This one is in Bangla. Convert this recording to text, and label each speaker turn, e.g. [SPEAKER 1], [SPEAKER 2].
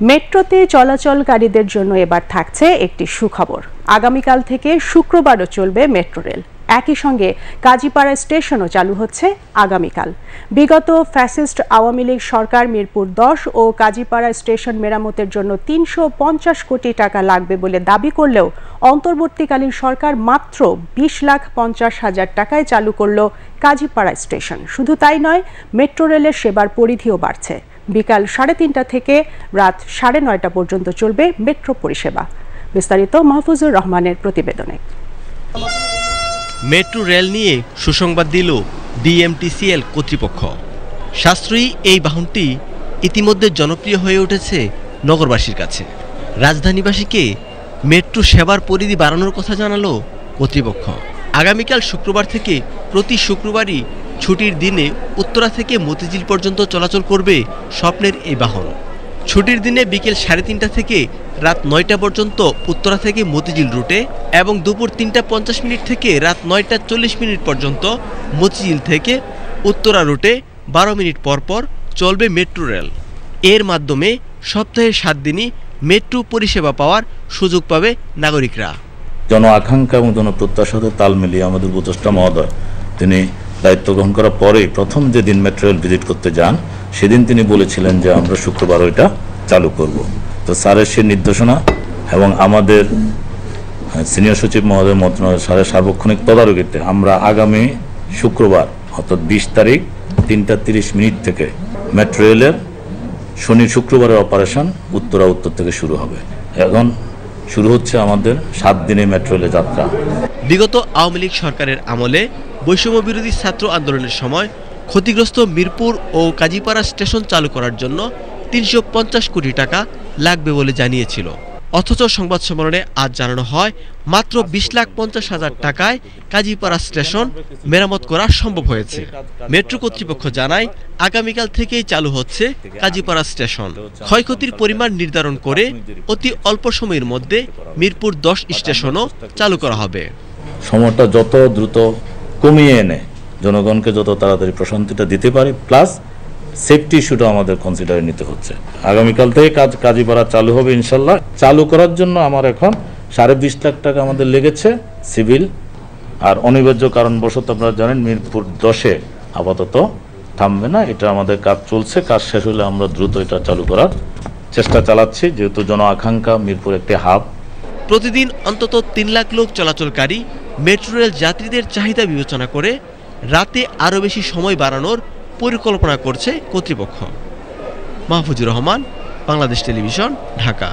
[SPEAKER 1] মেট্রোতে চলাচলকারীদের জন্য এবার থাকছে একটি সুখবর। আগামীকাল থেকে শুক্রবারও চলবে মেট্রো রেল। একই সঙ্গে কাজীপাড়া স্টেশনও চালু হচ্ছে আগামীকাল। বিগত ফ্যাসিস্ট আওয়ামী লীগ সরকার মিরপুর 10 ও কাজীপাড়া স্টেশন মেরামতের জন্য 350 কোটি টাকা লাগবে বলে দাবি করলেও অন্তর্বর্তীকালীন সরকার মাত্র 20,50,000 টাকায় চালু করল কাজীপাড়া স্টেশন। শুধু তাই নয়, মেট্রো রেলের সেবার পরিধিও বাড়ছে। বিকাল 3:30 থেকে রাত 9:30 পর্যন্ত চলবে মেট্রো পরিষেবা। বিস্তারিত মাহফুজুর রহমানের প্রতিবেদনে।
[SPEAKER 2] মেট্রো রেল নিয়ে সুসংবাদ দিল ডিএমটিসিএল কর্তৃপক্ষ। সাশ্রয়ী এই বাহনটি ইতিমধ্যে জনপ্রিয় হয়ে উঠেছে নগরবাসীর কাছে। রাজধানীবাসীকে মেট্রো সেবার পরিধি বাড়ানোর কথা জানালো কর্তৃপক্ষ। আগামীকাল শুক্রবার থেকে প্রতি শুক্রবারই ছুটির দিনে উত্তরা থেকে মতিঝিল পর্যন্ত চলাচল করবে স্বপ্নের এই বাহন। ছুটির দিনে বিকেল 3:30 থেকে রাত 9টা পর্যন্ত উত্তরা থেকে মতিঝিল রুটে এবং দুপুর 3:50 থেকে রাত 9:40 পর্যন্ত মতিঝিল থেকে উত্তরা রুটে 12 মিনিট পর পর চলবে মেট্রো রেল। এর মাধ্যমে সপ্তাহে 7 দিনই মেট্রো পরিষেবা পাওয়ার সুযোগ পাবে নাগরিকরা।
[SPEAKER 3] জন আকাঙ্ক্ষা এবং জনপ্রত্যাশাতে তাল মিলিয়ে আমাদের উপদেষ্টা মহোদয় তিনি দায়িত্ব গ্রহণ করার পরেই প্রথম যেদিন মেট্রো রেল ভিজিট করতে যান সেদিন তিনি বলেছিলেন যে আমরা শুক্রবার ওইটা চালু করব। তো স্যারের সেই নির্দেশনা এবং আমাদের সিনিয়র সচিব মহোদয় মন্ত্রণালয়ের স্যারের সার্বক্ষণিক তদারকিতে আমরা আগামী শুক্রবার অর্থাৎ 20 তারিখ 3:30 থেকে মেট্রো রেলের শনি শুক্রবারের অপারেশন উত্তরা উত্তর থেকে শুরু হবে। এখন শুরু হচ্ছে আমাদের 7 দিনের মেট্রো রেলের যাত্রা।
[SPEAKER 2] বিগত আওয়ামী লীগ সরকারের আমলে বৈষম্য বিরোধী ছাত্র আন্দোলনের সময় ক্ষতিগ্রস্ত মিরপুর ও কাজীপাড়া স্টেশন চালু করার জন্য 350 কোটি টাকা লাগবে বলে জানিয়েছিল। অথচ সংবাদ সম্মেলনে আজ জানানো হয় মাত্র 20,50,000 টাকায় কাজীপাড়া স্টেশন মেরামত করা সম্ভব হয়েছে। মেট্রো কর্তৃপক্ষ জানায় আগামীকাল থেকেই চালু হচ্ছে কাজীপাড়া স্টেশন। ক্ষয়ক্ষতির পরিমাণ নির্ধারণ করে অতি অল্প সময়ের মধ্যে মিরপুর 10 স্টেশনও চালু করা হবে।
[SPEAKER 3] সময়টা যত দ্রুত কমিয়ে এনে জনগণকে যত তাড়াতাড়ি প্রশান্তিটা দিতে পারি, প্লাস সেফটি ইস্যুটা আমাদের কনসিডারে নিতে হচ্ছে। আগামীকাল থেকে কাজীপাড়া চালু হবে ইনশাল্লাহ। চালু করার জন্য আমার এখন 20.5 লাখ টাকা আমাদের লেগেছে সিভিল, আর অনিবার্য কারণবশত আপনারা জানেন মিরপুর 10-এ আপাতত থামবে না, এটা আমাদের কাজ চলছে। কাজ শেষ হলে আমরা দ্রুত এটা চালু করার চেষ্টা চালাচ্ছি, যেহেতু জন আকাঙ্ক্ষা মিরপুর একটি হাব।
[SPEAKER 2] প্রতিদিন অন্তত 3 লাখ লোক চলাচলকারী মেট্রো রেল যাত্রীদের চাহিদা বিবেচনা করে রাতে আরও বেশি সময় বাড়ানোর পরিকল্পনা করছে কর্তৃপক্ষ। মাহফুজুর রহমান, বাংলাদেশ টেলিভিশন, ঢাকা।